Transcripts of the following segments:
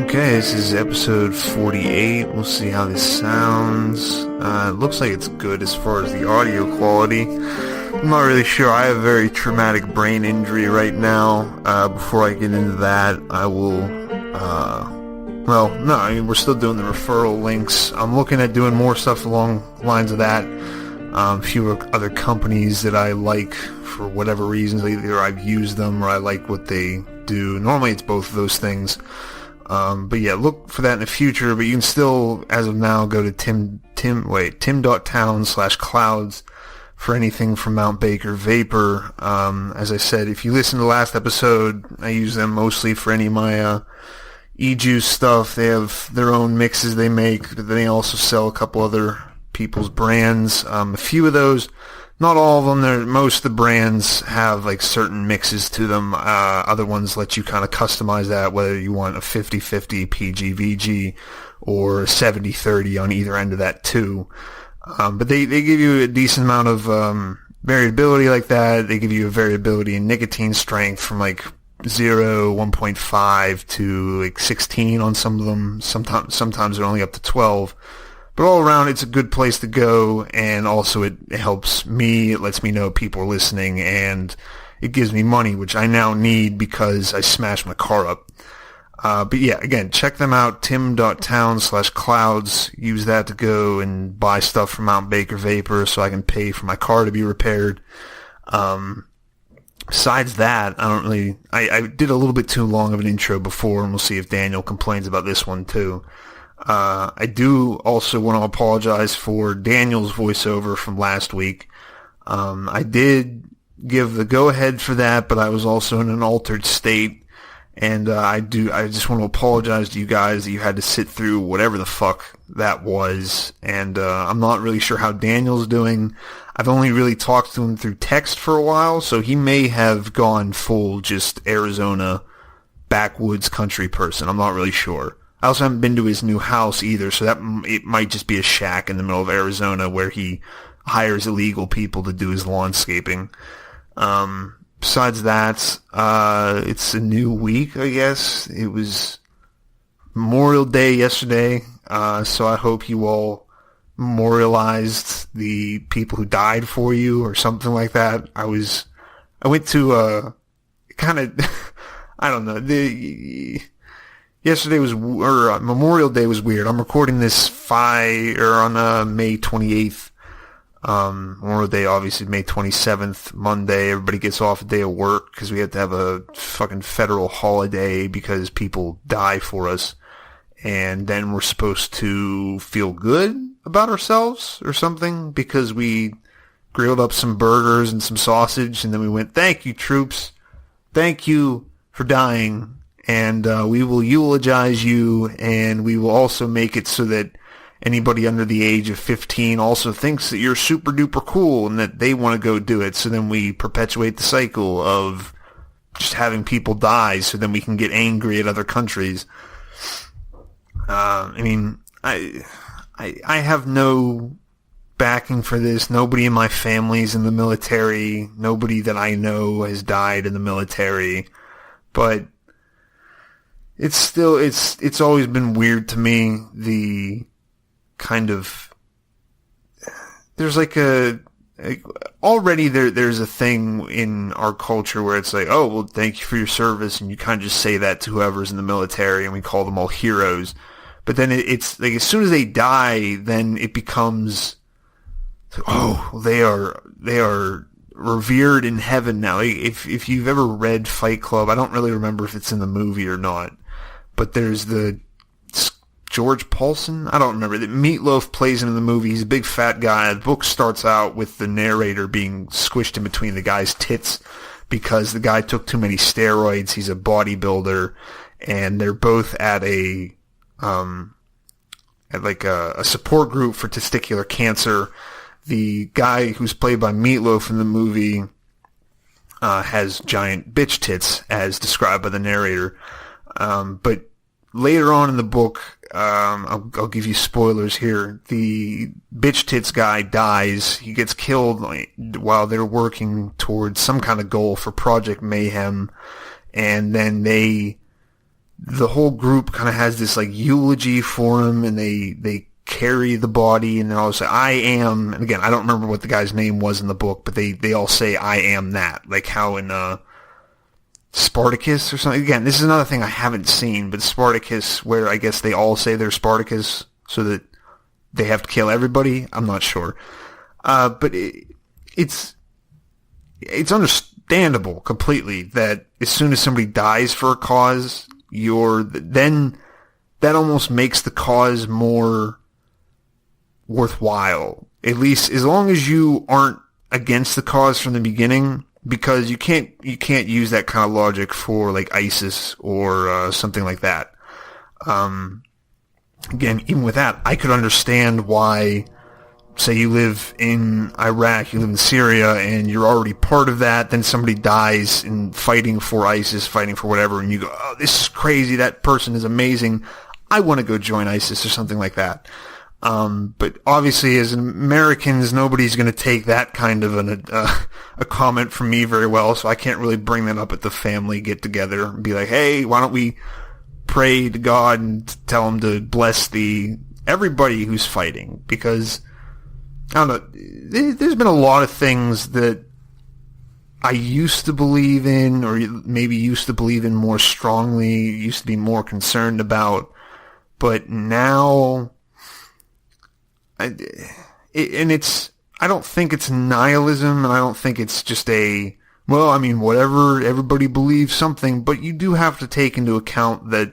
Okay, this is episode 48. We'll see how this sounds. It looks like it's good as far as the audio quality. I'm not really sure. I have a very traumatic brain injury right now. Before I get into that, I will, we're still doing the referral links. I'm looking at doing more stuff along the lines of that. A few other companies that I like for whatever reasons. Either I've used them or I like what they do. Normally it's both of those things. But yeah, look for that in the future, but you can still, as of now, go to tim.town/clouds for anything from Mount Baker Vapor. As I said, if you listen to the last episode, I use them mostly for any of my, e-juice stuff. They have their own mixes they make, but they also sell a couple other people's brands. A few of those, not all of them. Most of the brands have like certain mixes to them. Other ones let you kind of customize that, whether you want a 50-50 PG-VG or 70-30 on either end of that too. But they give you a decent amount of variability like that. They give you a variability in nicotine strength from like 0, 1.5 to like 16 on some of them. Sometimes they're only up to 12. But all around, it's a good place to go, and also it helps me. It lets me know people are listening, and it gives me money, which I now need because I smashed my car up. But yeah, again, check them out, tim.town/clouds. Use that to go and buy stuff from Mount Baker Vapor so I can pay for my car to be repaired. Besides that, I did a little bit too long of an intro before, and we'll see if Daniel complains about this one too. I do also want to apologize for Daniel's voiceover from last week. I did give the go-ahead for that, but I was also in an altered state, and I just want to apologize to you guys that you had to sit through whatever the fuck that was, and I'm not really sure how Daniel's doing. I've only really talked to him through text for a while, so he may have gone full just Arizona backwoods country person. I'm not really sure. I also haven't been to his new house either, so that it might just be a shack in the middle of Arizona where he hires illegal people to do his lawnscaping. Besides that, it's a new week, I guess. It was Memorial Day yesterday, so I hope you all memorialized the people who died for you or something like that. I went to kind of, I don't know, yesterday Memorial Day was weird. I'm recording this on May 28th. Memorial Day, obviously, May 27th, Monday. Everybody gets off a day of work because we have to have a fucking federal holiday because people die for us. And then we're supposed to feel good about ourselves or something because we grilled up some burgers and some sausage, and then we went, "Thank you, troops. Thank you for dying. And we will eulogize you, and we will also make it so that anybody under the age of 15 also thinks that you're super duper cool and that they want to go do it." So then we perpetuate the cycle of just having people die so then we can get angry at other countries. I have no backing for this. Nobody in my family's in the military. Nobody that I know has died in the military. But it's always been weird to me, the kind of, there's like already there's a thing in our culture where it's like, oh, well, thank you for your service, and you kind of just say that to whoever's in the military, and we call them all heroes. But then it's like, as soon as they die, then it becomes, oh, they are revered in heaven now. If you've ever read Fight Club, I don't really remember if it's in the movie or not, but there's the George Paulson, I don't remember, that Meatloaf plays in the movie. He's a big fat guy. The book starts out with the narrator being squished in between the guy's tits because the guy took too many steroids. He's a bodybuilder, and they're both at a support group for testicular cancer. The guy who's played by Meatloaf in the movie has giant bitch tits, as described by the narrator. But later on in the book, I'll give you spoilers here. The bitch tits guy dies. He gets killed while they're working towards some kind of goal for Project Mayhem, and then they the whole group kind of has this like eulogy for him, and they carry the body, and they all say, I am, and again, I don't remember what the guy's name was in the book, but they all say, I am that, like how in Spartacus or something. Again, this is another thing I haven't seen, but Spartacus, where I guess they all say they're Spartacus, so that they have to kill everybody. I'm not sure. But it's understandable completely that as soon as somebody dies for a cause, then that almost makes the cause more worthwhile. At least as long as you aren't against the cause from the beginning, because you can't use that kind of logic for like ISIS or something like that. Again, even with that, I could understand why, say you live in Iraq, you live in Syria, and you're already part of that, then somebody dies in fighting for ISIS, fighting for whatever, and you go, oh, this is crazy, that person is amazing, I want to go join ISIS or something like that. But obviously, as Americans, nobody's going to take that kind of a comment from me very well, so I can't really bring that up at the family get-together and be like, hey, why don't we pray to God and tell him to bless everybody who's fighting, because I don't know, there's been a lot of things that I used to believe in, or maybe used to believe in more strongly, used to be more concerned about, but now, I don't think it's nihilism, and I don't think it's just whatever, everybody believes something, but you do have to take into account that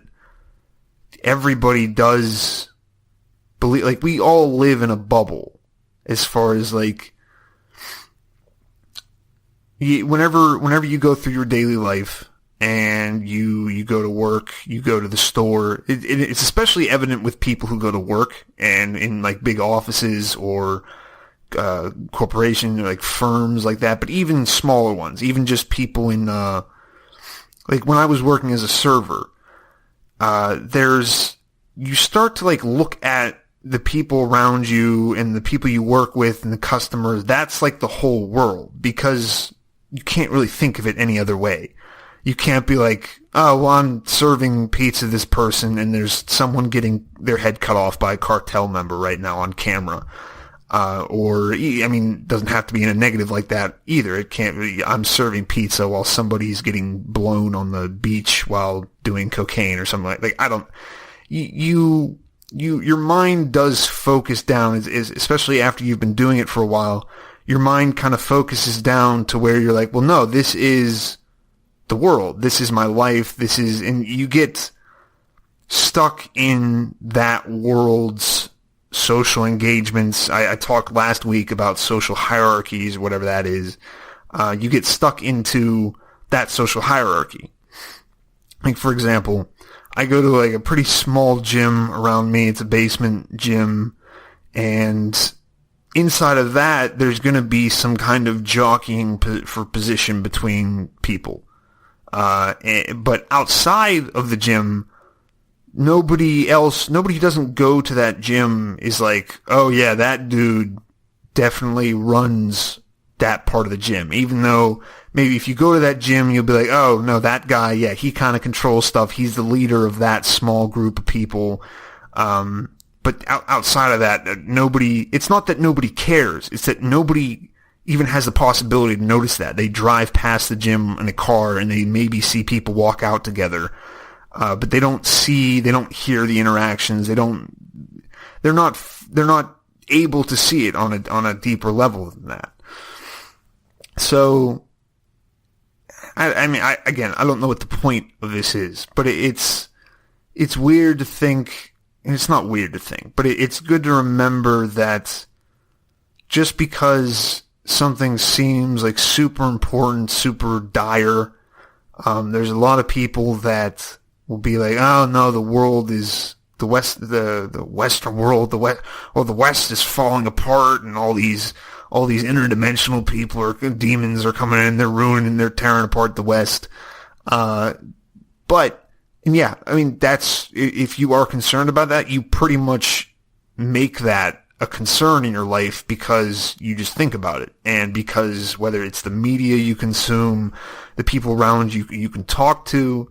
everybody does believe, like, we all live in a bubble, as far as, like, whenever you go through your daily life, and you go to work, you go to the store, it's especially evident with people who go to work, and in, like, big offices, or corporation, like firms like that, but even smaller ones, even just people in, like when I was working as a server, you start to like look at the people around you and the people you work with and the customers. That's like the whole world, because you can't really think of it any other way. You can't be like, oh, well, I'm serving pizza to this person and there's someone getting their head cut off by a cartel member right now on camera. It doesn't have to be in a negative like that either. It can't be, I'm serving pizza while somebody's getting blown on the beach while doing cocaine or something like I don't, your mind does focus down, especially after you've been doing it for a while, your mind kind of focuses down to where you're like, well, no, this is the world. This is my life. And you get stuck in that world's social engagements. I talked last week about social hierarchies, whatever that is. You get stuck into that social hierarchy. Like, for example, I go to like a pretty small gym around me. It's a basement gym, and inside of that, there's going to be some kind of jockeying for position between people. But outside of the gym, nobody who doesn't go to that gym is like, oh yeah, that dude definitely runs that part of the gym. Even though maybe if you go to that gym, you'll be like, oh no, that guy, yeah, he kind of controls stuff. He's the leader of that small group of people. But outside of that, it's not that nobody cares. It's that nobody even has the possibility to notice that. They drive past the gym in a car and they maybe see people walk out together. But they don't hear the interactions. They're not able to see it on a deeper level than that. So, I don't know what the point of this is, but it's weird to think, and it's not weird to think, but it's good to remember that just because something seems like super important, super dire, there's a lot of people that will be like, oh no, the world is the Western world, the West is falling apart, and all these interdimensional people demons are coming in, they're tearing apart the West. That's, if you are concerned about that, you pretty much make that a concern in your life because you just think about it, and because whether it's the media you consume, the people around you can talk to.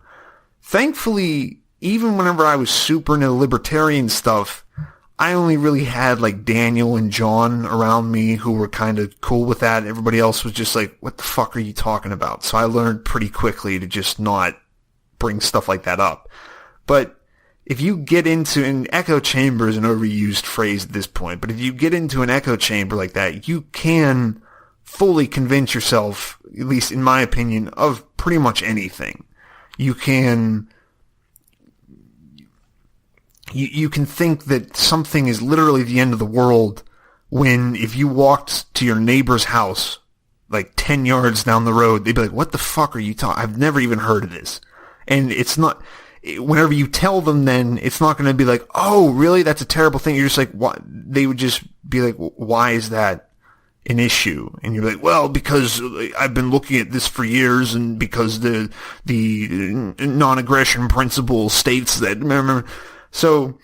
Thankfully, even whenever I was super into libertarian stuff, I only really had like Daniel and John around me who were kind of cool with that. Everybody else was just like, what the fuck are you talking about? So I learned pretty quickly to just not bring stuff like that up. But if you get into an echo chamber is an overused phrase at this point, but if you get into an echo chamber like that, you can fully convince yourself, at least in my opinion, of pretty much anything. You can think that something is literally the end of the world when if you walked to your neighbor's house like 10 yards down the road, they'd be like, what the fuck are you talking? I've never even heard of this. And it's not, whenever you tell them then, it's not going to be like, oh, really? That's a terrible thing. You're just like, what? They would just be like, why is that an issue? And you're like, well, because I've been looking at this for years and because the non-aggression principle states that, so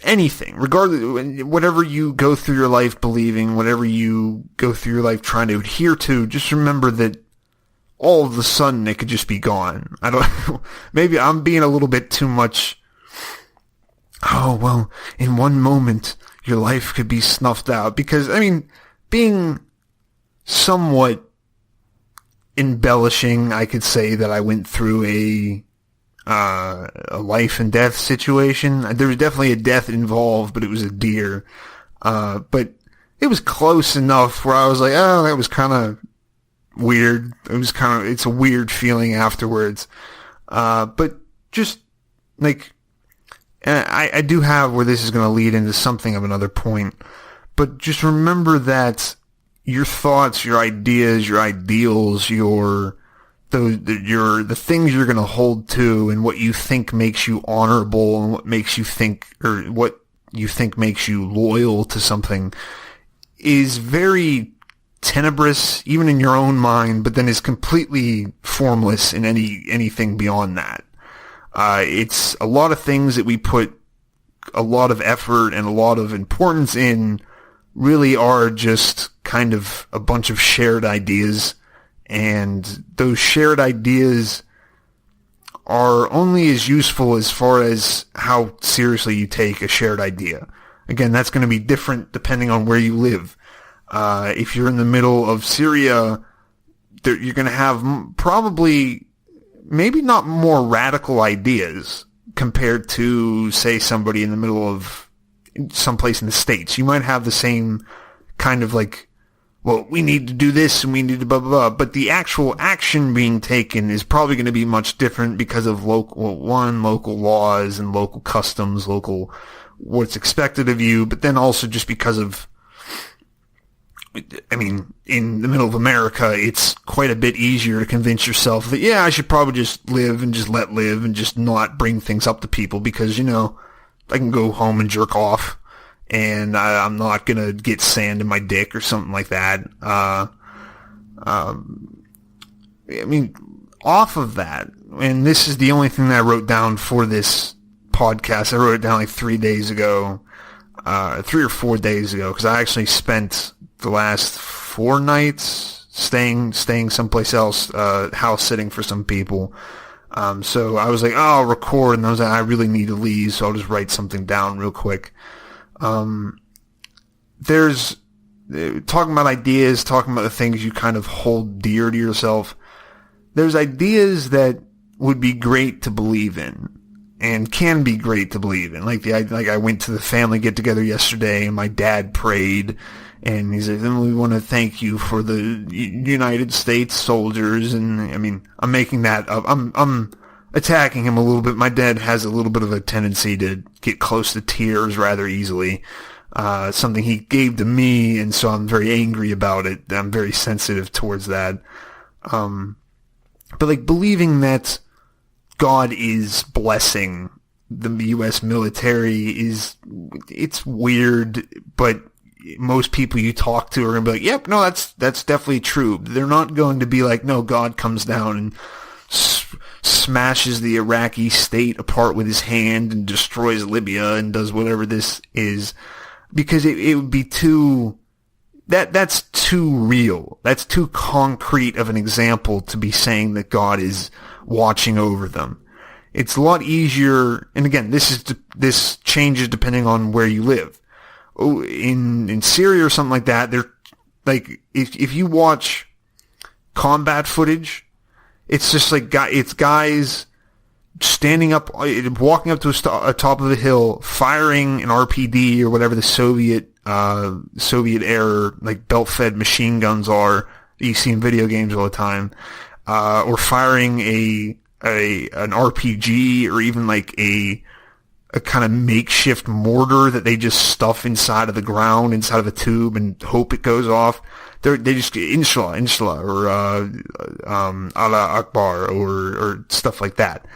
anything, regardless, whatever you go through your life believing, whatever you go through your life trying to adhere to, just remember that all of a sudden it could just be gone. I don't, maybe I'm being a little bit too much. Oh, well, in one moment, your life could be snuffed out. Because, I mean, being somewhat embellishing, I could say that I went through a life and death situation. There was definitely a death involved, but it was a deer. But it was close enough where I was like, oh, that was kind of weird. It's a weird feeling afterwards. But just like, I do have where this is going to lead into something of another point, but just remember that your thoughts, your ideas, your ideals, the things you're going to hold to and what you think makes you honorable and what makes you think, or what you think makes you loyal to something is very tenebrous, even in your own mind, but then is completely formless in anything beyond that. It's a lot of things that we put a lot of effort and a lot of importance in really are just kind of a bunch of shared ideas, and those shared ideas are only as useful as far as how seriously you take a shared idea. Again, that's going to be different depending on where you live. If you're in the middle of Syria, you're going to have probably maybe not more radical ideas compared to, say, somebody in the middle of someplace in the States. You might have the same kind of like, well, we need to do this and we need to blah, blah, blah. But the actual action being taken is probably going to be much different because of local laws and local customs, what's expected of you, but then also just because of, I mean, in the middle of America, it's quite a bit easier to convince yourself that, yeah, I should probably just live and just let live and just not bring things up to people because, I can go home and jerk off and I'm not going to get sand in my dick or something like that. I mean, off of that, and this is the only thing that I wrote down for this podcast. I wrote it down like 3 days ago, 3 or 4 days ago, because I actually spent the last 4 nights staying someplace else, house sitting for some people. So I was like, oh, I'll record, and I was like, I really need to leave, so I'll just write something down real quick. There's talking about ideas, talking about the things you kind of hold dear to yourself. There's ideas that would be great to believe in and can be great to believe in. Like I went to the family get together yesterday and my dad prayed and he said, we want to thank you for the United States soldiers. And I mean, I'm making that up. I'm attacking him a little bit. My dad has a little bit of a tendency to get close to tears rather easily. Something he gave to me, and so I'm very angry about it. I'm very sensitive towards that. But like believing that God is blessing the U.S. military it's weird, but most people you talk to are going to be like, yep, no, that's definitely true. They're not going to be like, no, God comes down and smashes the Iraqi state apart with his hand and destroys Libya and does whatever this is, because it would be too, that's too real. That's too concrete of an example to be saying that God is watching over them. it's a lot easier. And again, this changes depending on where you live. Oh, in Syria or something like that, they're like, if you watch combat footage, it's just like it's guys standing up, walking up to a top of a hill, firing an RPD or whatever the Soviet era like belt-fed machine guns are that you see in video games all the time, or firing an RPG, or even like a kind of makeshift mortar that they just stuff inside of the ground, inside of a tube, and hope it goes off. They just inshallah, or Allah Akbar, or stuff like that,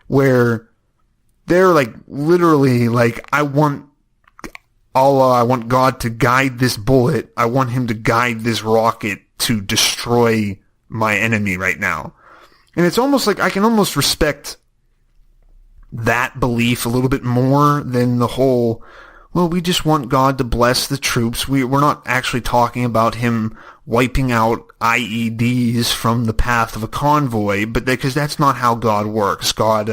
where they're like literally like, I want Allah, I want God to guide this bullet, I want him to guide this rocket to destroy my enemy right now. And it's almost like I can almost respect that belief a little bit more than the whole, well, we just want God to bless the troops. We're not actually talking about him wiping out IEDs from the path of a convoy, but because that's not how God works. God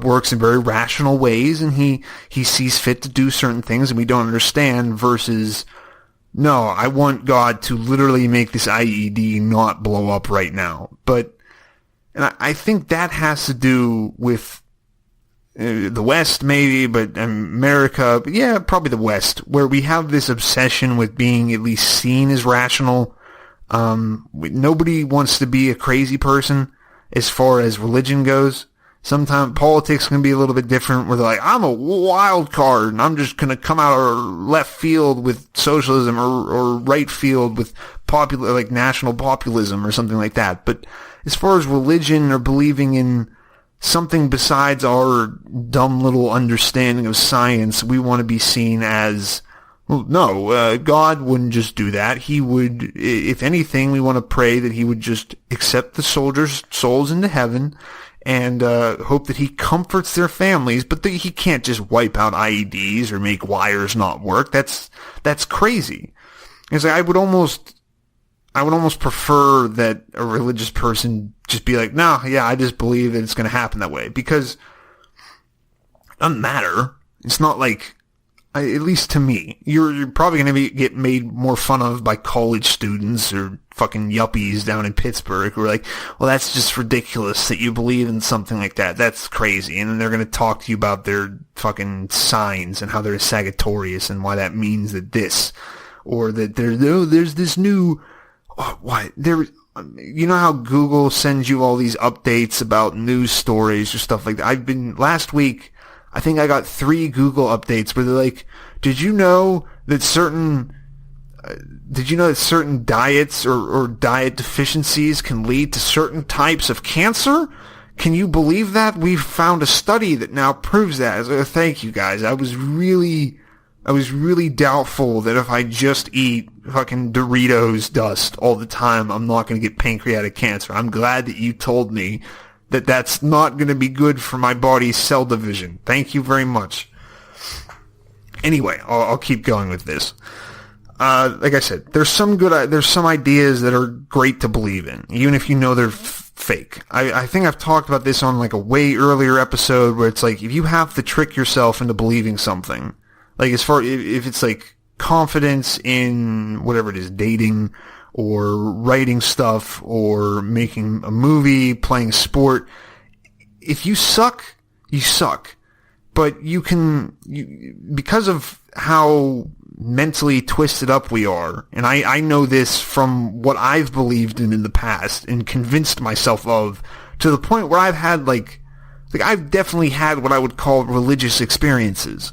works in very rational ways, and he sees fit to do certain things and we don't understand, versus, no, I want God to literally make this IED not blow up right now. And I think that has to do with the West, maybe, but America, but yeah, probably the West, where we have this obsession with being at least seen as rational. Nobody wants to be a crazy person as far as religion goes. Sometimes politics can be a little bit different, where they're like, I'm a wild card, and I'm just going to come out of left field with socialism, or right field with like national populism or something like that. But as far as religion, or believing in something besides our dumb little understanding of science, we want to be seen as, well, no, God wouldn't just do that. He would, if anything, we want to pray that he would just accept the soldiers' souls into heaven, and hope that he comforts their families, but he can't just wipe out IEDs or make wires not work. That's crazy. Because I would almost prefer that a religious person just be like, no, yeah, I just believe that it's going to happen that way. Because it doesn't matter. It's not like, at least to me, you're probably going to get made more fun of by college students or fucking yuppies down in Pittsburgh who are like, well, that's just ridiculous that you believe in something like that. That's crazy. And then they're going to talk to you about their fucking signs and how they're Sagittarius and why that means that this, or that there's this new, you know how Google sends you all these updates about news stories or stuff like that? Last week, I think I got 3 Google updates where they're like, did you know that certain diets or diet deficiencies can lead to certain types of cancer? Can you believe that? We've found a study that now proves that. So thank you guys. I was really doubtful that if I just eat fucking Doritos dust all the time, I'm not going to get pancreatic cancer. I'm glad that you told me that that's not going to be good for my body's cell division. Thank you very much. Anyway, I'll keep going with this. Like I said, there's some ideas that are great to believe in, even if you know they're fake. I think I've talked about this on like a way earlier episode, where it's like, if you have to trick yourself into believing something, like as far if it's like confidence in whatever it is, dating or writing stuff or making a movie, playing sport, if you suck, you suck. But because of how mentally twisted up we are, and I know this from what I've believed in the past and convinced myself of, to the point where I've had like I've definitely had what I would call religious experiences.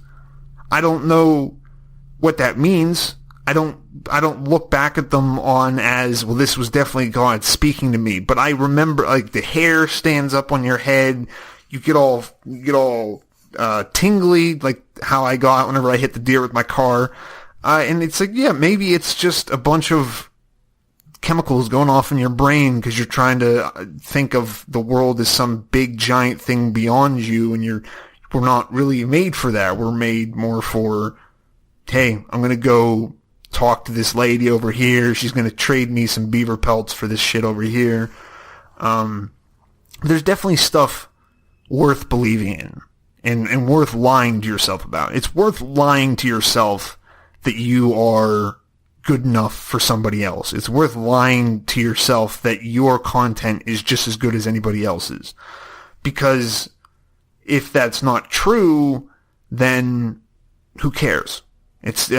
I don't know what that means. I don't look back at them on as, well, this was definitely God speaking to me. But I remember, like, the hair stands up on your head. You get all tingly, like how I got whenever I hit the deer with my car. And it's like, yeah, maybe it's just a bunch of chemicals going off in your brain because you're trying to think of the world as some big giant thing beyond you, and we're not really made for that. We're made more for, hey, I'm going to go talk to this lady over here. She's going to trade me some beaver pelts for this shit over here. There's definitely stuff worth believing in and worth lying to yourself about. It's worth lying to yourself that you are good enough for somebody else. It's worth lying to yourself that your content is just as good as anybody else's. Because if that's not true, then who cares? As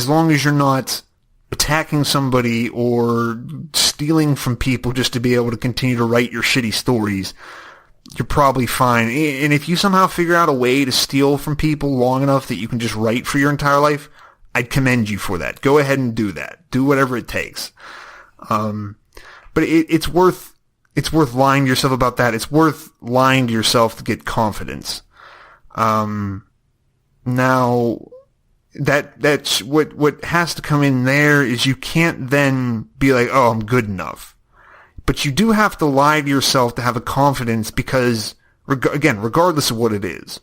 long as you're not attacking somebody or stealing from people just to be able to continue to write your shitty stories, you're probably fine. And if you somehow figure out a way to steal from people long enough that you can just write for your entire life, I'd commend you for that. Go ahead and do that. Do whatever it takes. But it's worth lying to yourself about that. It's worth lying to yourself to get confidence. Now, that's what has to come in there is you can't then be like, oh, I'm good enough. But you do have to lie to yourself to have a confidence because, again, regardless of what it is,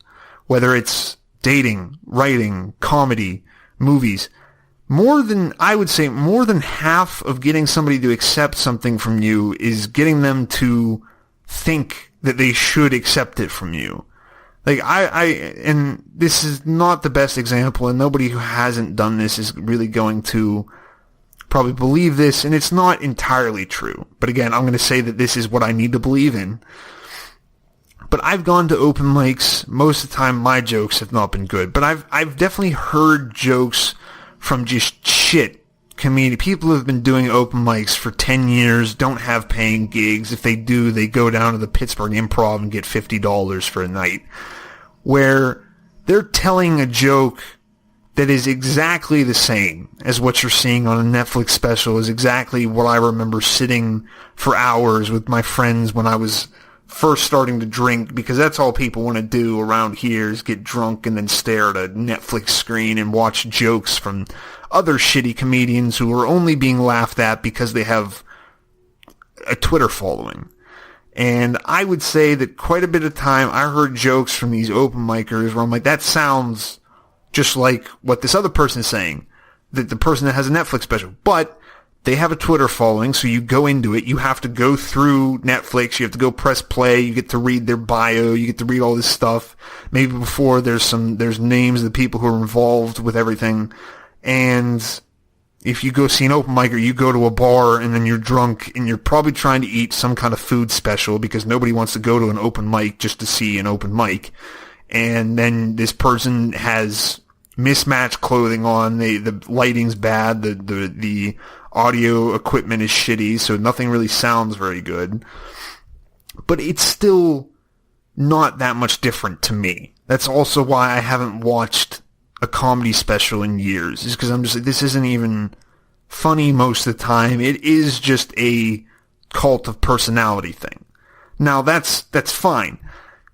whether it's dating, writing, comedy, movies, more than half of getting somebody to accept something from you is getting them to think that they should accept it from you. Like, and this is not the best example, and nobody who hasn't done this is really going to probably believe this, and it's not entirely true. But again, I'm going to say that this is what I need to believe in. But I've gone to open mics. Most of the time, my jokes have not been good. But I've definitely heard jokes from just shit comedian. People who have been doing open mics for 10 years, don't have paying gigs. If they do, they go down to the Pittsburgh Improv and get $50 for a night. Where they're telling a joke that is exactly the same as what you're seeing on a Netflix special, is exactly what I remember sitting for hours with my friends when I was first starting to drink, because that's all people want to do around here is get drunk and then stare at a Netflix screen and watch jokes from other shitty comedians who are only being laughed at because they have a Twitter following. And I would say that quite a bit of time I heard jokes from these open micers where I'm like, that sounds just like what this other person is saying, that the person that has a Netflix special. But they have a Twitter following, so you go into it, you have to go through Netflix, you have to go press play, you get to read their bio, you get to read all this stuff. Maybe before there's names of the people who are involved with everything. And if you go see an open mic or you go to a bar and then you're drunk and you're probably trying to eat some kind of food special because nobody wants to go to an open mic just to see an open mic. And then this person has mismatched clothing on, the lighting's bad, the audio equipment is shitty, so nothing really sounds very good. But it's still not that much different to me. That's also why I haven't watched a comedy special in years, is because I'm just like, this isn't even funny most of the time. It is just a cult of personality thing. Now that's fine.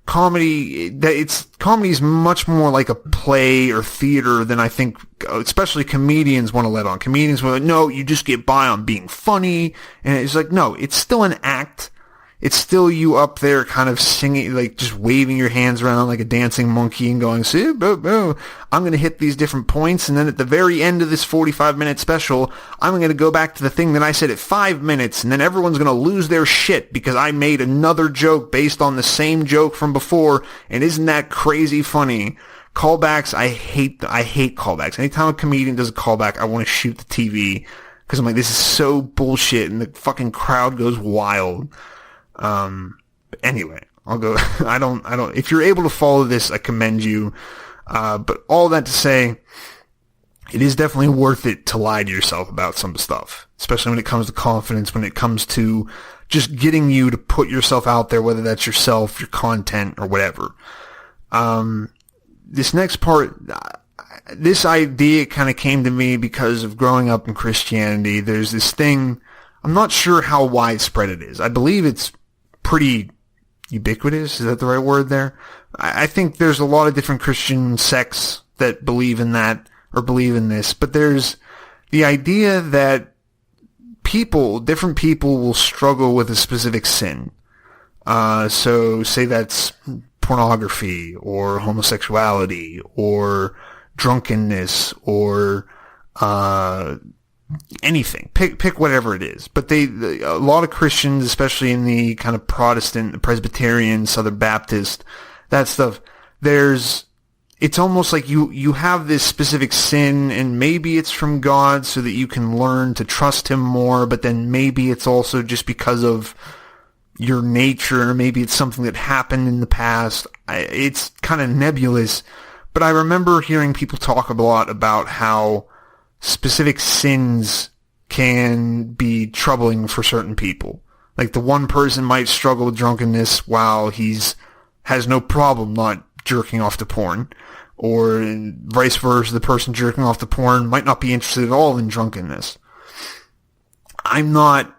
Comedy is much more like a play or theater than I think, especially comedians want to let on. Comedians will, no, you just get by on being funny, and it's like, no, it's still an act. It's still you up there kind of singing, like just waving your hands around like a dancing monkey and going, see, boo, boo. I'm going to hit these different points, and then at the very end of this 45-minute special, I'm going to go back to the thing that I said at 5 minutes, and then everyone's going to lose their shit because I made another joke based on the same joke from before, and isn't that crazy funny? Callbacks, I hate callbacks. Anytime a comedian does a callback, I want to shoot the TV because I'm like, this is so bullshit, and the fucking crowd goes wild. Anyway, I'll go, I don't, if you're able to follow this, I commend you. But all that to say, it is definitely worth it to lie to yourself about some stuff, especially when it comes to confidence, when it comes to just getting you to put yourself out there, whether that's yourself, your content, or whatever. This next part, this idea kind of came to me because of growing up in Christianity. There's this thing, I'm not sure how widespread it is. I believe it's pretty ubiquitous. Is that the right word there? I think there's a lot of different Christian sects that believe in that or believe in this, but there's the idea that different people will struggle with a specific sin. So say that's pornography or homosexuality or drunkenness or anything. Pick whatever it is. But a lot of Christians, especially in the kind of Protestant, Presbyterian, Southern Baptist, that stuff, it's almost like you have this specific sin, and maybe it's from God so that you can learn to trust him more, but then maybe it's also just because of your nature, maybe it's something that happened in the past. It's kind of nebulous, but I remember hearing people talk a lot about how specific sins can be troubling for certain people. Like the one person might struggle with drunkenness while has no problem not jerking off to porn, or vice versa, the person jerking off to porn might not be interested at all in drunkenness. I'm not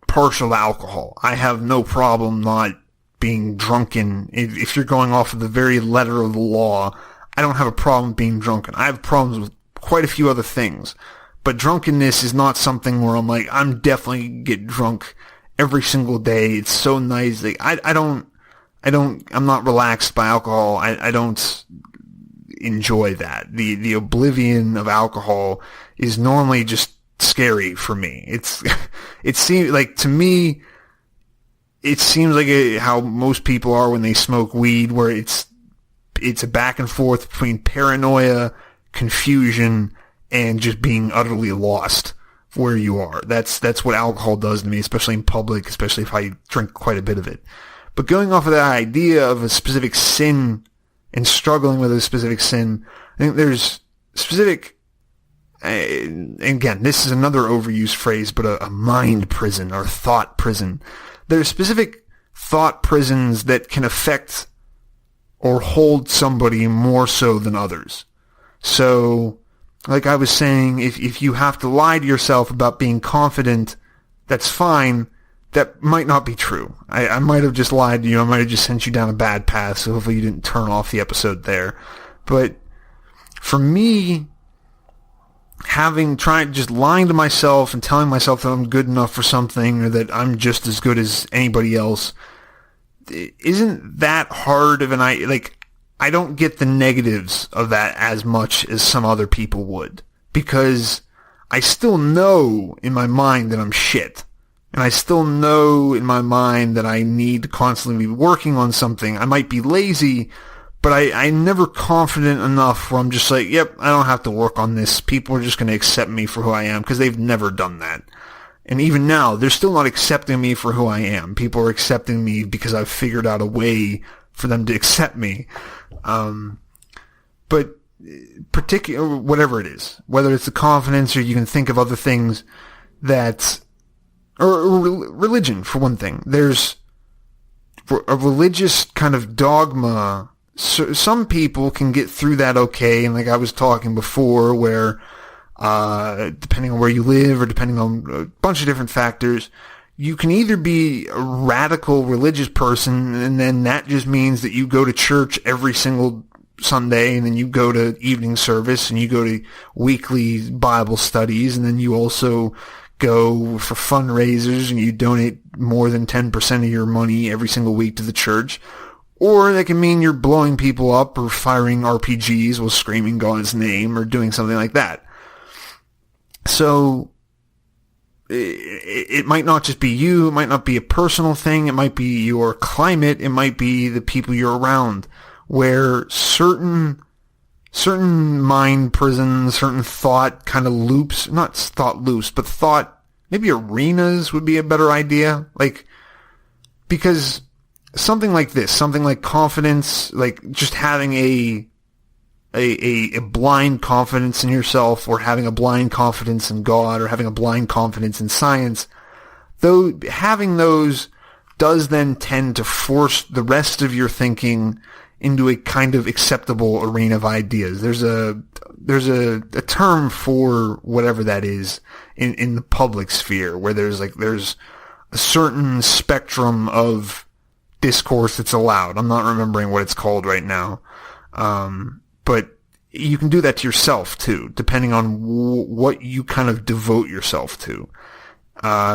partial to alcohol. I have no problem not being drunken. If you're going off of the very letter of the law, I don't have a problem being drunken. I have problems with quite a few other things, but drunkenness is not something where I'm like, I'm definitely get drunk every single day. It's so nice. Like, I'm not relaxed by alcohol. I don't enjoy that. The oblivion of alcohol is normally just scary for me. It seems like, to me, it seems like how most people are when they smoke weed, where it's a back and forth between paranoia, confusion, and just being utterly lost where you are. That's what alcohol does to me, especially in public, especially if I drink quite a bit of it. But going off of that idea of a specific sin and struggling with a specific sin, I think there's specific, and again, this is another overused phrase, but a mind prison or thought prison. There's specific thought prisons that can affect or hold somebody more so than others. So, like I was saying, if you have to lie to yourself about being confident, that's fine. That might not be true. I might have just lied to you. I might have just sent you down a bad path, so hopefully you didn't turn off the episode there. But for me, just lying to myself and telling myself that I'm good enough for something, or that I'm just as good as anybody else, isn't that hard of I don't get the negatives of that as much as some other people would, because I still know in my mind that I'm shit. And I still know in my mind that I need to constantly be working on something. I might be lazy, but I'm never confident enough where I'm just like, yep, I don't have to work on this. People are just going to accept me for who I am, because they've never done that. And even now, they're still not accepting me for who I am. People are accepting me because I've figured out a way for them to accept me. But particular, whatever it is, whether it's the confidence or you can think of other things that, or religion, for one thing. There's a religious kind of dogma. So some people can get through that okay, and like I was talking before, where depending on where you live or depending on a bunch of different factors, you can either be a radical religious person, and then that just means that you go to church every single Sunday, and then you go to evening service, and you go to weekly Bible studies, and then you also go for fundraisers, and you donate more than 10% of your money every single week to the church. Or that can mean you're blowing people up or firing RPGs while screaming God's name or doing something like that. So it might not just be you. It might not be a personal thing. It might be your climate. It might be the people you're around, where certain mind prisons, certain thought kind of loops, not thought loops, but thought, maybe arenas would be a better idea. Like, because something like this, something like confidence, like just having a blind confidence in yourself, or having a blind confidence in God, or having a blind confidence in science, though having those does then tend to force the rest of your thinking into a kind of acceptable arena of ideas. There's a term for whatever that is in the public sphere, where there's a certain spectrum of discourse that's allowed. I'm not remembering what it's called right now. But you can do that to yourself too, depending on what you kind of devote yourself to.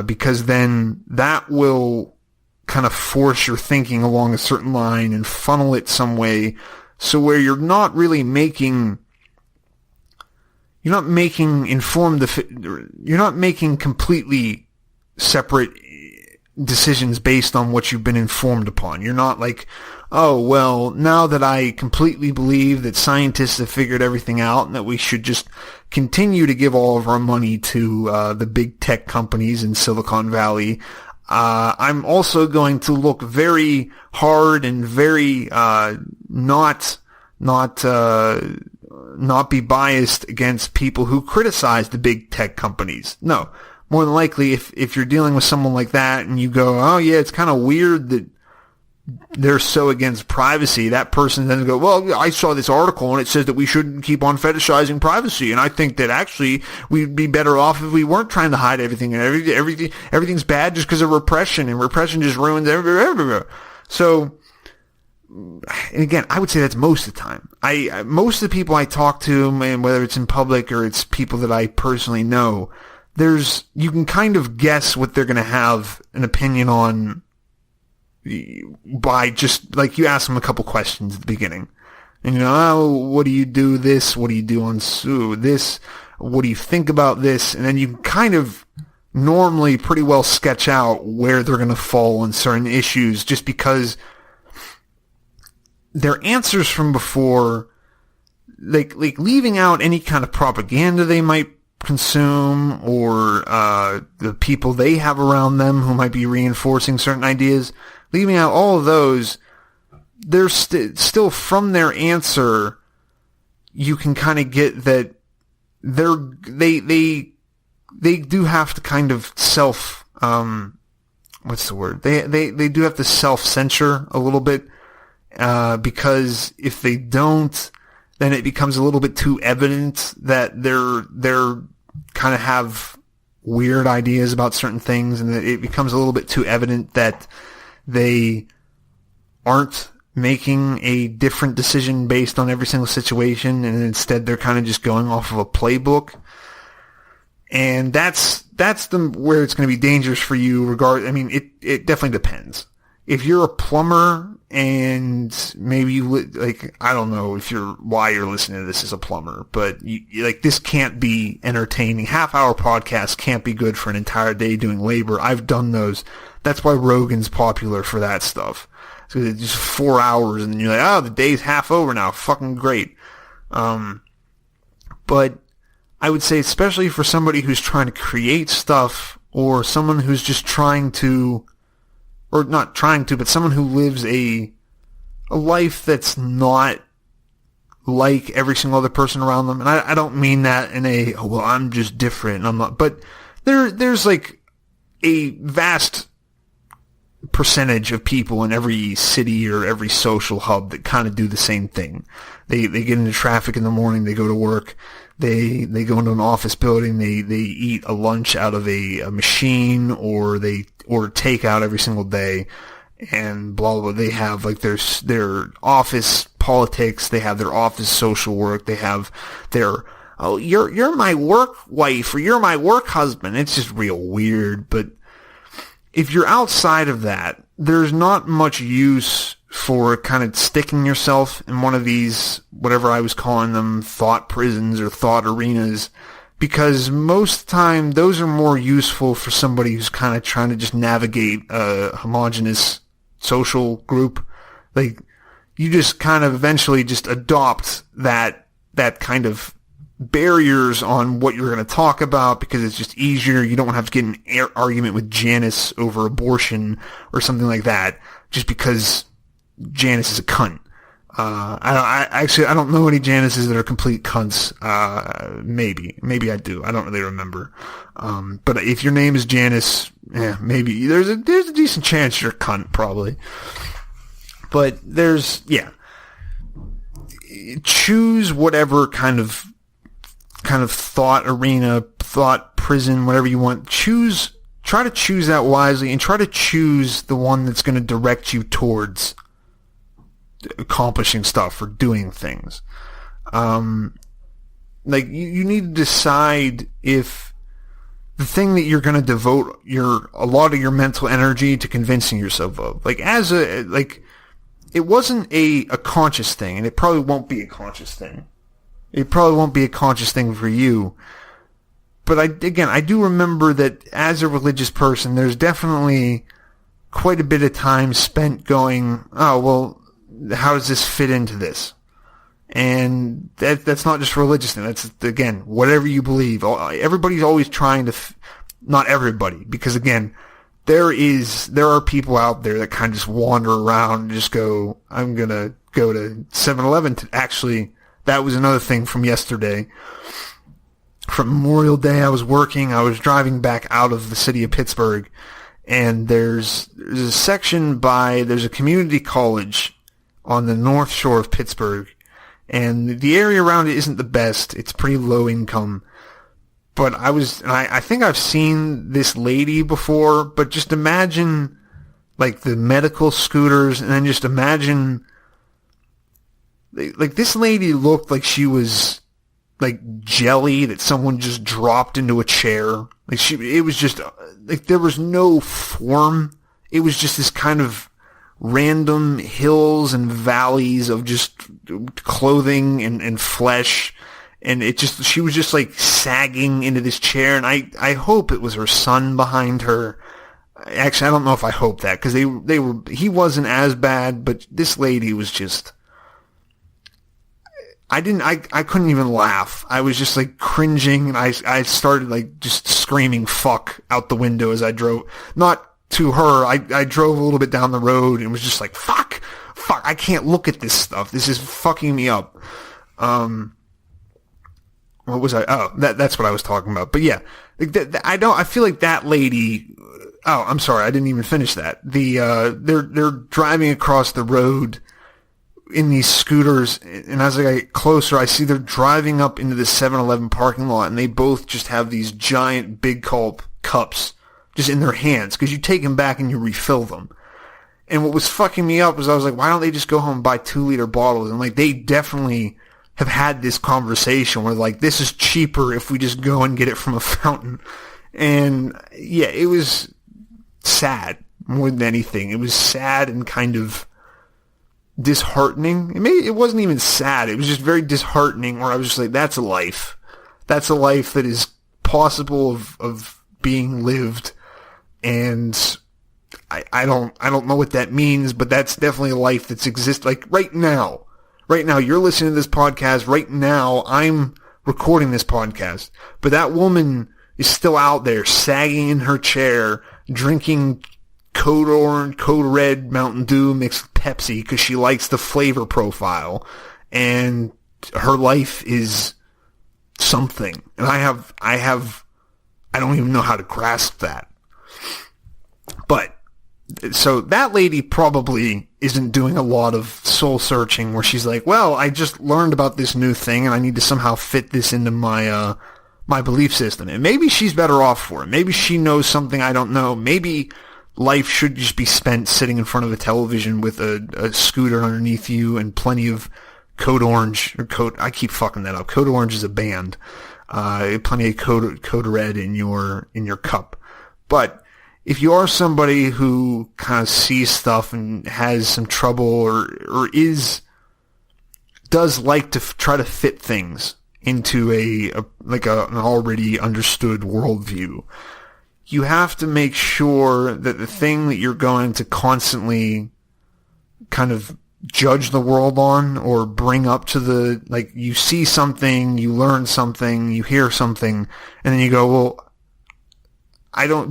Because then that will kind of force your thinking along a certain line and funnel it some way, so where you're not really making you're not making you're not making completely separate decisions based on what you've been informed upon. You're not like, oh, well, now that I completely believe that scientists have figured everything out and that we should just continue to give all of our money to the big tech companies in Silicon Valley, I'm also going to look very hard and very not be biased against people who criticize the big tech companies. No. More than likely, if you're dealing with someone like that and you go, oh yeah, it's kind of weird that they're so against privacy, that person then go, well, I saw this article and it says that we shouldn't keep on fetishizing privacy, and I think that actually we'd be better off if we weren't trying to hide everything, and everything's bad just because of repression, and repression just ruins everywhere. So, and again, I would say that's most of the time. Most of the people I talk to, and whether it's in public or it's people that I personally know, you can kind of guess what they're going to have an opinion on by just, like, you ask them a couple questions at the beginning. And you know, oh, what do you do this? What do you do on this? What do you think about this? And then you kind of normally pretty well sketch out where they're going to fall on certain issues, just because their answers from before, like leaving out any kind of propaganda they might consume, or the people they have around them who might be reinforcing certain ideas, leaving out all of those, they're still from their answer, you can kind of get that they do have to kind of what's the word? They do have to self-censure a little bit, because if they don't, then it becomes a little bit too evident that they're kind of have weird ideas about certain things, and it becomes a little bit too evident that they aren't making a different decision based on every single situation, and instead they're kind of just going off of a playbook. And that's where it's going to be dangerous for you. I mean, it definitely depends. If you're a plumber and maybe I don't know why you're listening to this as a plumber, but this can't be entertaining. Half-hour podcasts can't be good for an entire day doing labor. I've done those. That's why Rogan's popular for that stuff. So it's just 4 hours and you're like, oh, the day's half over now. Fucking great. But I would say, especially for somebody who's trying to create stuff, or someone who's just trying to, or not trying to, but someone who lives a life that's not like every single other person around them. And I don't mean that in well, I'm just different and I'm not, but there's like a vast percentage of people in every city or every social hub that kind of do the same thing. They get into traffic in the morning, they go to work, they go into an office building, they eat a lunch out of a machine, or they order takeout every single day, and blah, blah, blah. They have like their office politics, they have their office social work, they have their, oh, you're my work wife, or you're my work husband. It's just real weird. But if you're outside of that, there's not much use for kind of sticking yourself in one of these, whatever I was calling them, thought prisons or thought arenas, because most of the time those are more useful for somebody who's kind of trying to just navigate a homogenous social group. Like, you just kind of eventually just adopt that kind of barriers on what you're going to talk about, because it's just easier. You don't have to get in an argument with Janice over abortion or something like that, just because Janice is a cunt. I don't know any Janices that are complete cunts. Maybe I do. I don't really remember. But if your name is Janice, maybe there's a decent chance you're a cunt, probably. But choose whatever kind of thought arena, thought prison, whatever you want. Try to choose that wisely, and try to choose the one that's going to direct you towards accomplishing stuff or doing things. Like, you need to decide if the thing that you're going to devote a lot of your mental energy to convincing yourself of, like, it wasn't a conscious thing, and it probably won't be a conscious thing. It probably won't be a conscious thing for you. But I do remember that as a religious person, there's definitely quite a bit of time spent going, oh, well, how does this fit into this? And that's not just a religious thing. That's, again, whatever you believe. Everybody's always trying to, not everybody, because again, there are people out there that kind of just wander around and just go, I'm going to go to 7-Eleven. Actually, that was another thing from yesterday. From Memorial Day, I was driving back out of the city of Pittsburgh, and there's a section there's a community college on the north shore of Pittsburgh, and the area around it isn't the best. It's pretty low income. But I think I've seen this lady before, but just imagine, like, the medical scooters, and then just imagine, like, this lady looked like she was, like, jelly that someone just dropped into a chair. Like, it was just, like, there was no form. It was just this kind of random hills and valleys of just clothing and flesh. And she was just like sagging into this chair. And I hope it was her son behind her. Actually, I don't know if I hope that, because he wasn't as bad, but this lady was just, I couldn't even laugh. I was just like cringing, and I started like just screaming fuck out the window as I drove. Not to her. I drove a little bit down the road and was just like, fuck, I can't look at this stuff. This is fucking me up. What was I? Oh, that's what I was talking about. But yeah, I feel like that lady, oh, I'm sorry. I didn't even finish that. They're driving across the road in these scooters, and as I get closer, I see they're driving up into the 7-Eleven parking lot, and they both just have these giant big gulp cups just in their hands, because you take them back and you refill them. And what was fucking me up was I was like, why don't they just go home and buy 2-liter bottles? And like, they definitely have had this conversation where like, this is cheaper if we just go and get it from a fountain. And yeah, it was sad more than anything. It was sad and kind of disheartening. It wasn't even sad. It was just very disheartening, where I was just like, that's a life. That's a life that is possible of being lived. And I don't know what that means, but that's definitely a life that's exists. Like right now, you're listening to this podcast. Right now, I'm recording this podcast, but that woman is still out there sagging in her chair, drinking Code Orange, Code Red Mountain Dew mixed with Pepsi because she likes the flavor profile, and her life is something. And I don't even know how to grasp that. But so that lady probably isn't doing a lot of soul searching where she's like, well, I just learned about this new thing and I need to somehow fit this into my my belief system. And maybe she's better off for it. Maybe she knows something I don't know. Maybe life should just be spent sitting in front of a television with a scooter underneath you and plenty of Code Orange I keep fucking that up. Code Orange is a band. Plenty of Code Red in your cup. But if you are somebody who kind of sees stuff and has some trouble or does like to try to fit things into an already understood worldview, you have to make sure that the thing that you're going to constantly kind of judge the world on or bring up to like, you see something, you learn something, you hear something, and then you go, well,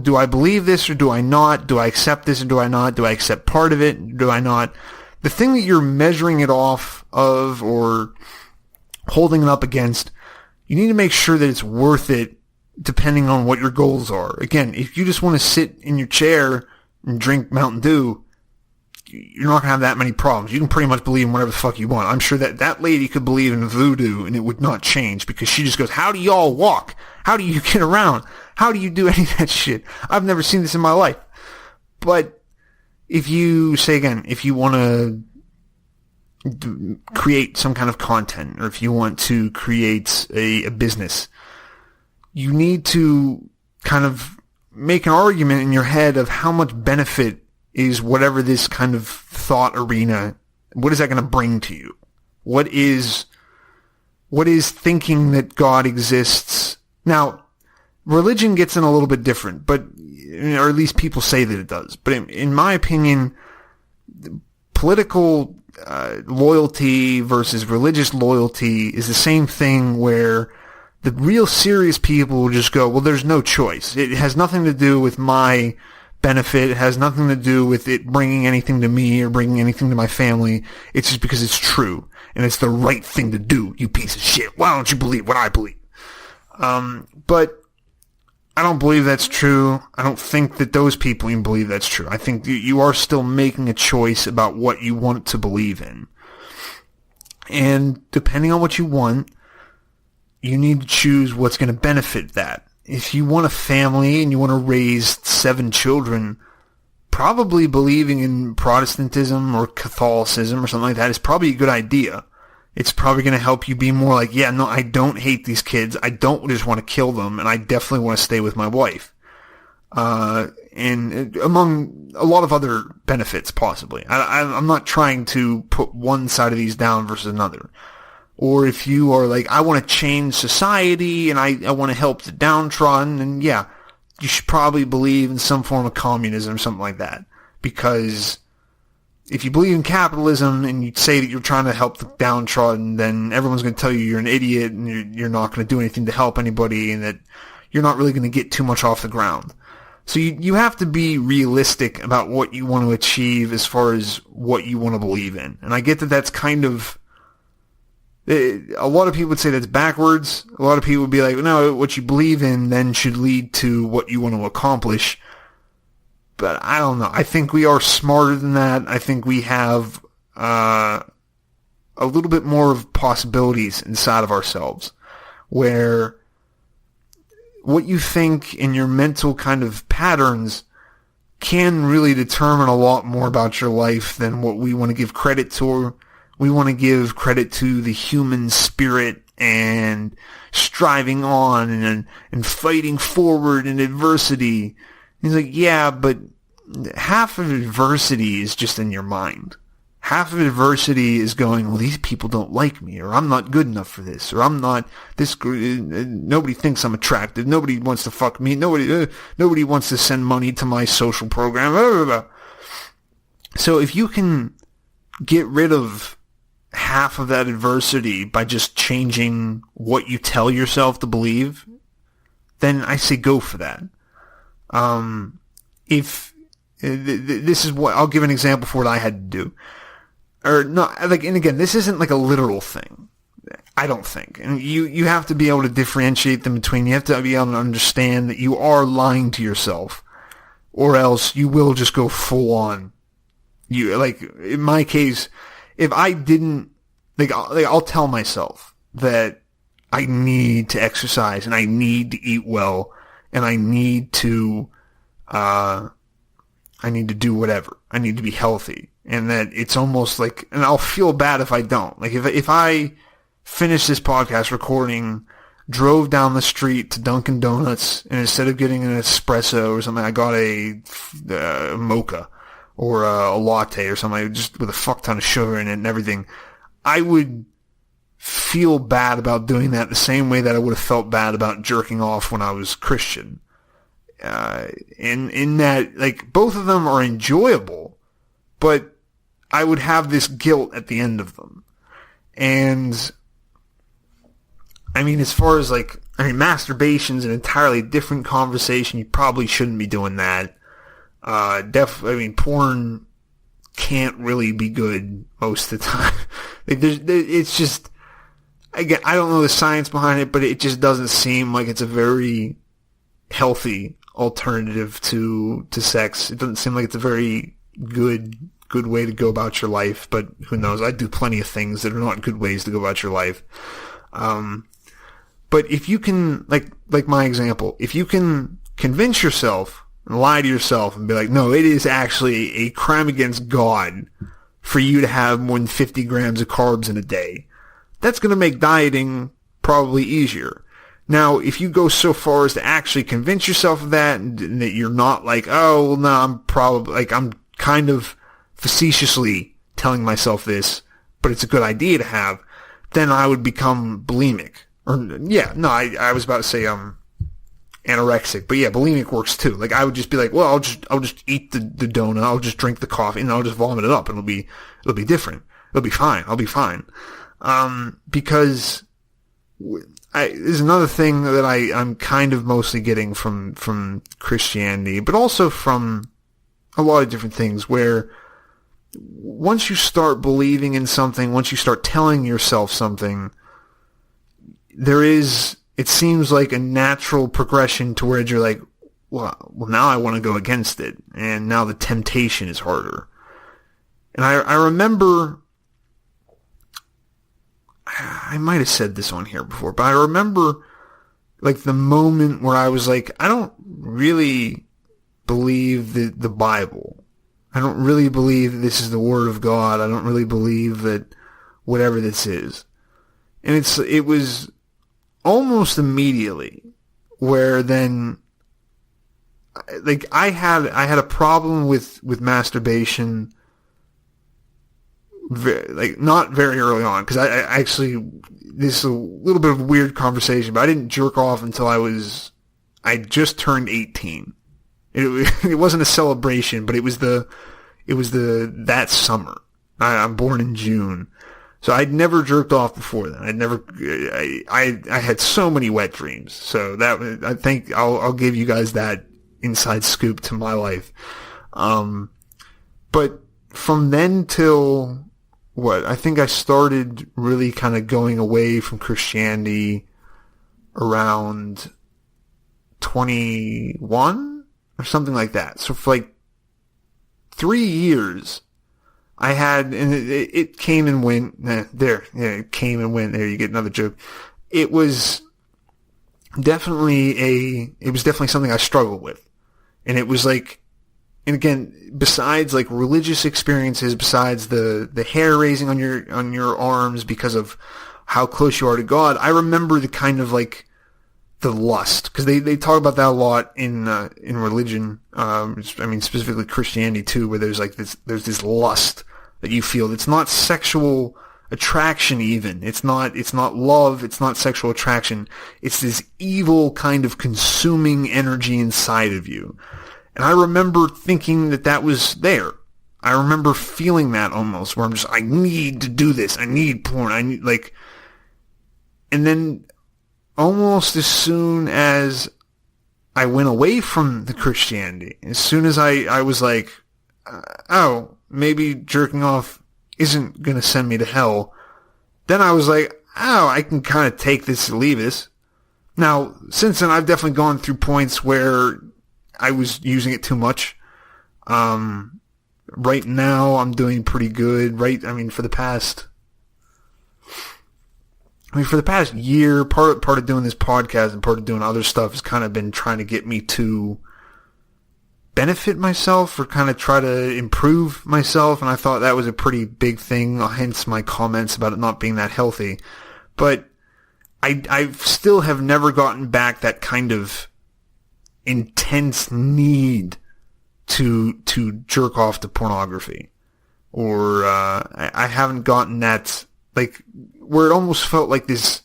do I believe this or do I not? Do I accept this or do I not? Do I accept part of it? Do I not? The thing that you're measuring it off of or holding it up against, you need to make sure that it's worth it depending on what your goals are. Again, if you just want to sit in your chair and drink Mountain Dew, you're not going to have that many problems. You can pretty much believe in whatever the fuck you want. I'm sure that lady could believe in voodoo and it would not change because she just goes, how do y'all walk? How do you get around? How do you do any of that shit? I've never seen this in my life. But if you want to create some kind of content or if you want to create a business, you need to kind of make an argument in your head of how much benefit is whatever this kind of thought arena, what is that going to bring to you? What is what is thinking that God exists? Now, religion gets in a little bit different, but, or at least people say that it does. But in my opinion, political loyalty versus religious loyalty is the same thing, where the real serious people will just go, well, there's no choice. It has nothing to do with my benefit. It has nothing to do with it bringing anything to me or bringing anything to my family. It's just because it's true, and it's the right thing to do, you piece of shit. Why don't you believe what I believe? But I don't believe that's true. I don't think that those people even believe that's true. I think you are still making a choice about what you want to believe in. And depending on what you want, you need to choose what's going to benefit that. If you want a family and you want to raise 7 children, probably believing in Protestantism or Catholicism or something like that is probably a good idea. It's probably going to help you be more like, yeah, no, I don't hate these kids. I don't just want to kill them, and I definitely want to stay with my wife. And among a lot of other benefits, possibly. I'm not trying to put one side of these down versus another. Or if you are like, I want to change society and I want to help the downtrodden, and yeah, you should probably believe in some form of communism or something like that. Because if you believe in capitalism and you say that you're trying to help the downtrodden, then everyone's going to tell you you're an idiot and you're not going to do anything to help anybody, and that you're not really going to get too much off the ground. So you have to be realistic about what you want to achieve as far as what you want to believe in. And I get that that's kind of, a lot of people would say that's backwards. A lot of people would be like, no, what you believe in then should lead to what you want to accomplish. But I don't know. I think we are smarter than that. I think we have a little bit more of possibilities inside of ourselves, where what you think in your mental kind of patterns can really determine a lot more about your life than what we want to give credit to. We want to give credit to the human spirit and striving on and fighting forward in adversity. He's like, yeah, but half of adversity is just in your mind. Half of adversity is going, well, these people don't like me, or I'm not good enough for this, or I'm not this. Nobody thinks I'm attractive. Nobody wants to fuck me. Nobody wants to send money to my social program. Blah, blah, blah. So if you can get rid of half of that adversity by just changing what you tell yourself to believe, then I say go for that. If this is what, I'll give an example for what I had to do. Or no, like, and again, this isn't like a literal thing, I don't think. And you have to be able to differentiate them between, you have to be able to understand that you are lying to yourself, or else you will just go full on. You, like, in my case, if I didn't, I'll tell myself that I need to exercise and I need to eat well and I need to do whatever. I need to be healthy. And that it's almost like, and I'll feel bad if I don't. Like, if I finish this podcast recording, drove down the street to Dunkin' Donuts, and instead of getting an espresso or something, I got a mocha or a latte or something, just with a fuck ton of sugar in it and everything, I would feel bad about doing that the same way that I would have felt bad about jerking off when I was Christian. In that, like, both of them are enjoyable, but I would have this guilt at the end of them. And, I mean, as far as, like, masturbation's an entirely different conversation. You probably shouldn't be doing that. Porn can't really be good most of the time. Like, it's just, again, I don't know the science behind it, but it just doesn't seem like it's a very healthy alternative to sex. It doesn't seem like it's a very good way to go about your life, but who knows? I do plenty of things that are not good ways to go about your life. But if you can, like my example, if you can convince yourself and lie to yourself and be like, no, it is actually a crime against God for you to have more than 50 grams of carbs in a day, that's going to make dieting probably easier. Now, if you go so far as to actually convince yourself of that, and that you're not like, oh, well, no, I'm kind of facetiously telling myself this, but it's a good idea to have, then I would become bulimic. I was about to say anorexic, but yeah, bulimic works too. Like I would just be like, well, I'll just eat the donut, I'll just drink the coffee, and I'll just vomit it up, and it'll be different. It'll be fine. I'll be fine. Because there's another thing that I'm kind of mostly getting from Christianity, but also from a lot of different things, where once you start believing in something, once you start telling yourself something, it seems like a natural progression to where you're like, well, now I want to go against it, and now the temptation is harder. And I remember, I might have said this on here before, but I remember like the moment where I was like, I don't really believe the Bible. I don't really believe that this is the Word of God. I don't really believe that whatever this is. And it was almost immediately where then, like, I had a problem with masturbation, not very early on, because I actually, this is a little bit of a weird conversation, but I didn't jerk off until I just turned 18. It wasn't a celebration, but it was that summer. I'm born in June. So I'd never jerked off before then. I had so many wet dreams. So I think I'll give you guys that inside scoop to my life. But from then till I think I started really kind of going away from Christianity around 21 or something like that. So for like 3 years, I had, and it came and went. It came and went. There, you get another joke. It was definitely something I struggled with, and it was like, and again, besides like religious experiences, besides the hair raising on your arms because of how close you are to God, I remember the kind of like the lust, because they talk about that a lot in religion. I mean, specifically Christianity too, where there's this lust that you feel. It's not sexual attraction even. It's not love. It's not sexual attraction. It's this evil kind of consuming energy inside of you. And I remember thinking that was there. I remember feeling that almost, where I'm just, I need to do this. I need porn. I need, like, and then almost as soon as I went away from the Christianity, as soon as I was like, oh, maybe jerking off isn't going to send me to hell, then I was like, oh, I can kind of take this or leave this. Now, since then, I've definitely gone through points where I was using it too much. Right now, I'm doing pretty good. For the past year, part of doing this podcast and part of doing other stuff has kind of been trying to get me to benefit myself or kind of try to improve myself, and I thought that was a pretty big thing, hence my comments about it not being that healthy. But I still have never gotten back that kind of intense need to jerk off to pornography, or I haven't gotten that, like, where it almost felt like this,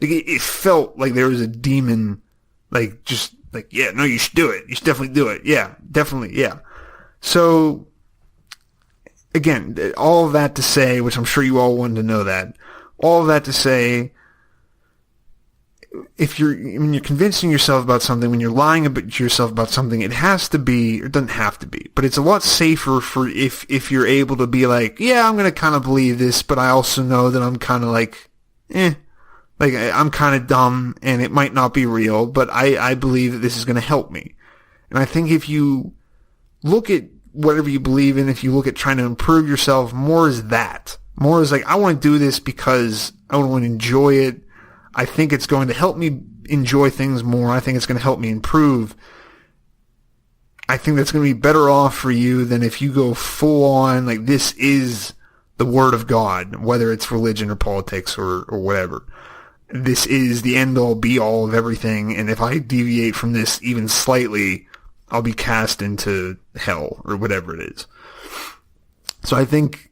like it felt like there was a demon, like, just like, yeah, no, you should do it. You should definitely do it. Yeah, definitely, yeah. So, again, all of that to say, which I'm sure you all wanted to know that, all of that to say, when you're convincing yourself about something, when you're lying to yourself about something, it has to be, or it doesn't have to be, but it's a lot safer for if you're able to be like, yeah, I'm going to kind of believe this, but I also know that I'm kind of like, like, I'm kind of dumb, and it might not be real, but I believe that this is going to help me. And I think if you look at whatever you believe in, if you look at trying to improve yourself, more is that. More is like, I want to do this because I want to enjoy it. I think it's going to help me enjoy things more. I think it's going to help me improve. I think that's going to be better off for you than if you go full on, like, this is the Word of God, whether it's religion or politics or whatever. This is the end-all, be-all of everything, and if I deviate from this even slightly, I'll be cast into hell, or whatever it is. So I think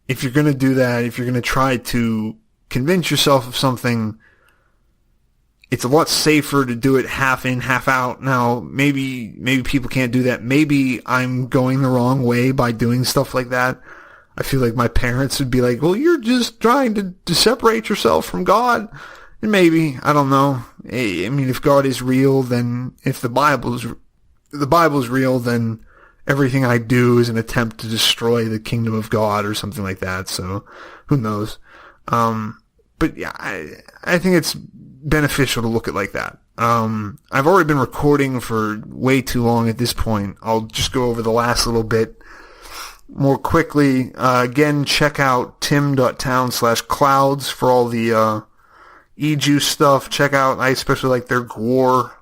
if you're going to do that, if you're going to try to convince yourself of something, it's a lot safer to do it half in, half out. Now, maybe people can't do that. Maybe I'm going the wrong way by doing stuff like that. I feel like my parents would be like, well, you're just trying to separate yourself from God. And maybe, I don't know. I mean, if God is real, then if the Bible is real, then everything I do is an attempt to destroy the kingdom of God or something like that. So who knows? But yeah, I think it's beneficial to look at like that. I've already been recording for way too long at this point. I'll just go over the last little bit more quickly. Again, check out tim.town/clouds for all the e-juice stuff. Check out, I especially like their Gwar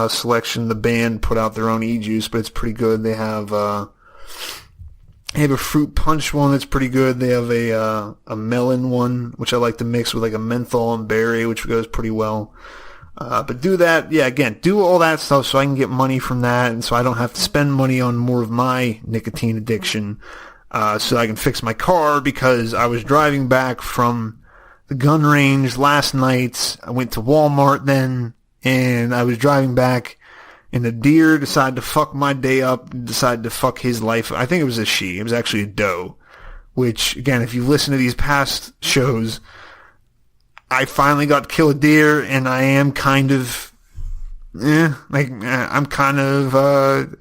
selection. The band put out their own e-juice, but it's pretty good. They have a fruit punch one that's pretty good. They have a melon one, which I like to mix with like a menthol and berry, which goes pretty well. But do that. Yeah, again, do all that stuff so I can get money from that, and so I don't have to spend money on more of my nicotine addiction, so I can fix my car, because I was driving back from the gun range last night. I went to Walmart then, and I was driving back, and the deer decided to fuck my day up, decided to fuck his life. I think it was a she. It was actually a doe, which, again, if you listen to these past shows, I finally got to kill a deer, and I am kind of, I'm kind of,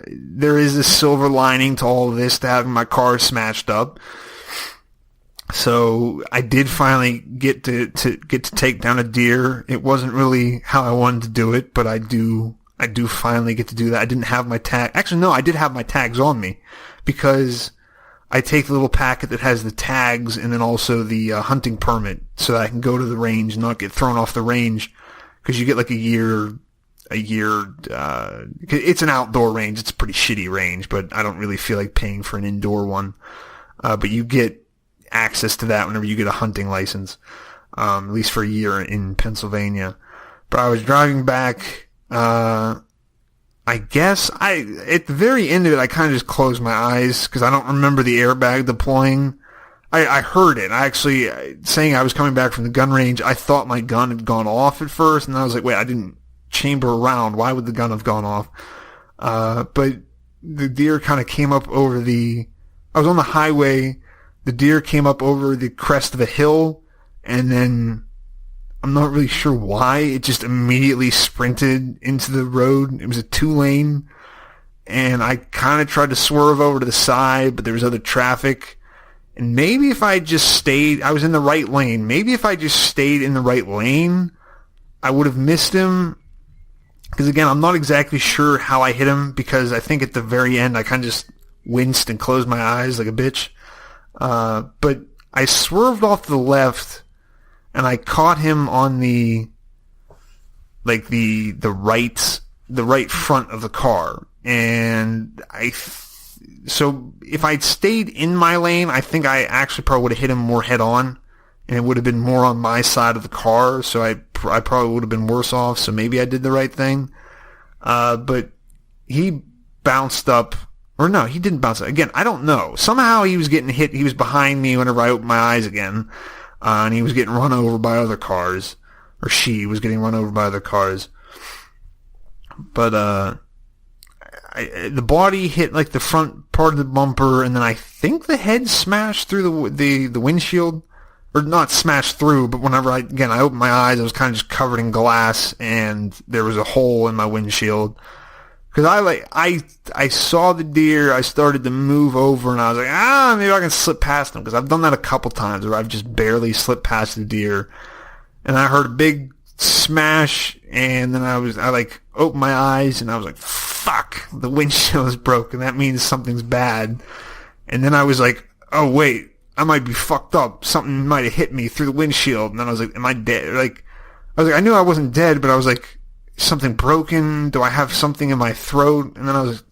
there is a silver lining to all of this, to having my car smashed up. So I did finally get to take down a deer. It wasn't really how I wanted to do it, but I do finally get to do that. I didn't have my tag. Actually, no, I did have my tags on me, because I take the little packet that has the tags and then also the hunting permit, so that I can go to the range and not get thrown off the range, because you get like a year, it's an outdoor range. It's a pretty shitty range, but I don't really feel like paying for an indoor one. But you get access to that whenever you get a hunting license, at least for a year in Pennsylvania. But I was driving back, I guess at the very end of it, I kind of just closed my eyes, because I don't remember the airbag deploying. I heard it. I actually, saying I was coming back from the gun range, I thought my gun had gone off at first, and I was like, wait, I didn't chamber around. Why would the gun have gone off? But the deer kind of came up over I was on the highway. The deer came up over the crest of a hill, and then I'm not really sure why, it just immediately sprinted into the road. It was a 2-lane, and I kind of tried to swerve over to the side, but there was other traffic. And maybe if I just stayed, I was in the right lane. Maybe if I just stayed in the right lane, I would have missed him. Because again, I'm not exactly sure how I hit him, because I think at the very end I kind of just winced and closed my eyes like a bitch. But I swerved off to the left, and I caught him on the right front of the car. And so if I'd stayed in my lane, I think I actually probably would have hit him more head on, and it would have been more on my side of the car. So I probably would have been worse off. So maybe I did the right thing. But he bounced up. Or no, he didn't bounce up. Again, I don't know. Somehow he was getting hit. He was behind me whenever I opened my eyes again. And he was getting run over by other cars. Or she was getting run over by other cars. But, the body hit like the front part of the bumper, and then I think the head smashed through the windshield. Or not smashed through, but whenever I opened my eyes, I was kind of just covered in glass, and there was a hole in my windshield. Because I saw the deer, I started to move over, and I was like, maybe I can slip past him, because I've done that a couple times where I've just barely slipped past the deer, and I heard a big smash, and then I opened my eyes, and I was like, fuck, the windshield is broken, that means something's bad. And then I was like, oh wait, I might be fucked up, something might have hit me through the windshield. And then I was like, am I dead? I knew I wasn't dead, but I was like, something broken? Do I have something in my throat? And then I was like,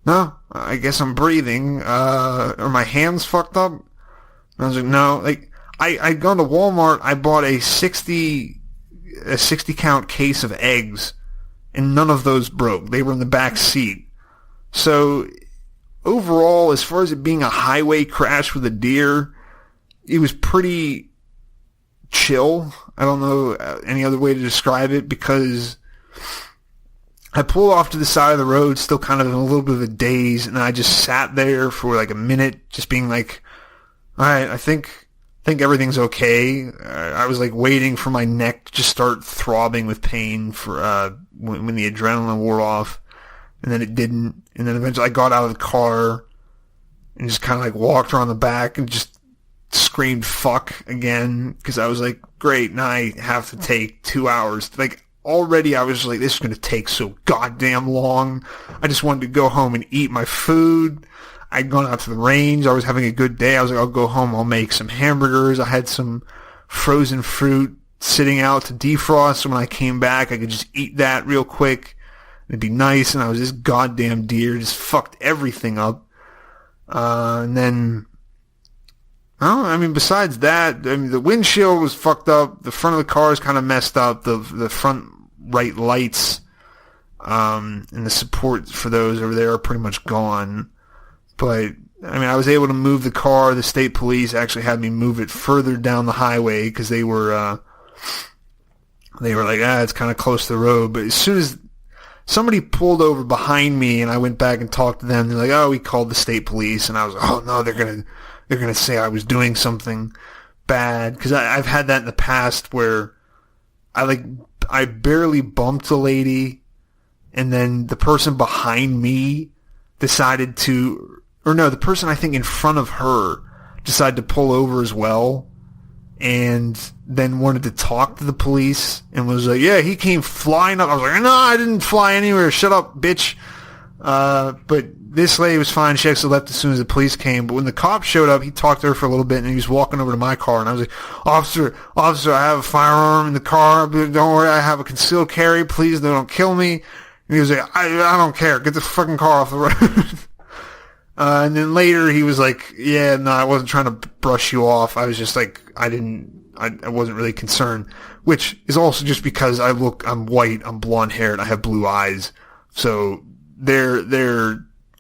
no, I guess I'm breathing. Are my hands fucked up? And I was like, no. I'd gone to Walmart, I bought a 60 count case of eggs, and none of those broke. They were in the back seat. So overall, as far as it being a highway crash with a deer, it was pretty chill. I don't know any other way to describe it, because I pulled off to the side of the road, still kind of in a little bit of a daze, and I just sat there for like a minute, just being like, all right, I think everything's okay. I was like waiting for my neck to just start throbbing with pain for when the adrenaline wore off, and then it didn't. And then eventually I got out of the car and just kind of like walked around the back and just screamed fuck again, because I was like, great, now I have to take 2 hours. Like, already I was like, this is going to take so goddamn long. I just wanted to go home and eat my food. I'd gone out to the range. I was having a good day. I was like, I'll go home. I'll make some hamburgers. I had some frozen fruit sitting out to defrost, so when I came back, I could just eat that real quick. It'd be nice. And I was this goddamn deer. Just fucked everything up. And then, I mean, besides that, I mean, the windshield was fucked up. The front of the car is kind of messed up. The front right lights, and the support for those over there are pretty much gone. But, I mean, I was able to move the car. The state police actually had me move it further down the highway, because they were like, it's kind of close to the road. But as soon as somebody pulled over behind me and I went back and talked to them, they're like, oh, we called the state police. And I was like, oh no, they're going to say I was doing something bad. Because I've had that in the past where I barely bumped a lady, and then the person behind me decided to, or no, the person I think in front of her decided to pull over as well, and then wanted to talk to the police and was like, yeah, he came flying up. I was like, no, I didn't fly anywhere. Shut up, bitch. But this lady was fine. She actually left as soon as the police came. But when the cop showed up, he talked to her for a little bit, and he was walking over to my car. And I was like, officer, I have a firearm in the car. But don't worry, I have a concealed carry. Please don't kill me. And he was like, I don't care. Get the fucking car off the road. And then later he was like, yeah, no, I wasn't trying to brush you off. I was just like, I wasn't really concerned. Which is also just because I'm white, I'm blonde haired, I have blue eyes. So they're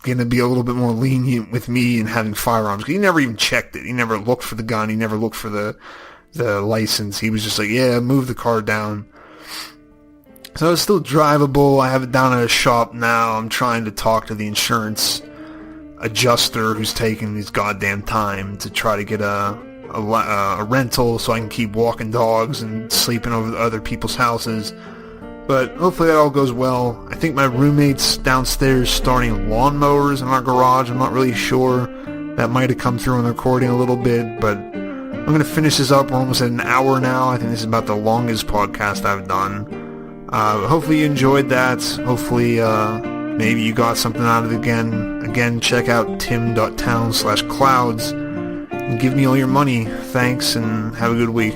going to be a little bit more lenient with me and having firearms. He never even checked it. He never looked for the gun. He never looked for the license. He was just like, yeah, move the car down. So it's still drivable. I have it down at a shop now. I'm trying to talk to the insurance adjuster who's taking his goddamn time to try to get a rental so I can keep walking dogs and sleeping over other people's houses. But hopefully that all goes well. I think my roommate's downstairs starting lawnmowers in our garage. I'm not really sure. That might have come through in the recording a little bit, but I'm going to finish this up. We're almost at an hour now. I think this is about the longest podcast I've done. Hopefully you enjoyed that. Hopefully maybe you got something out of it again. Again, check out tim.town/clouds and give me all your money. Thanks, and have a good week.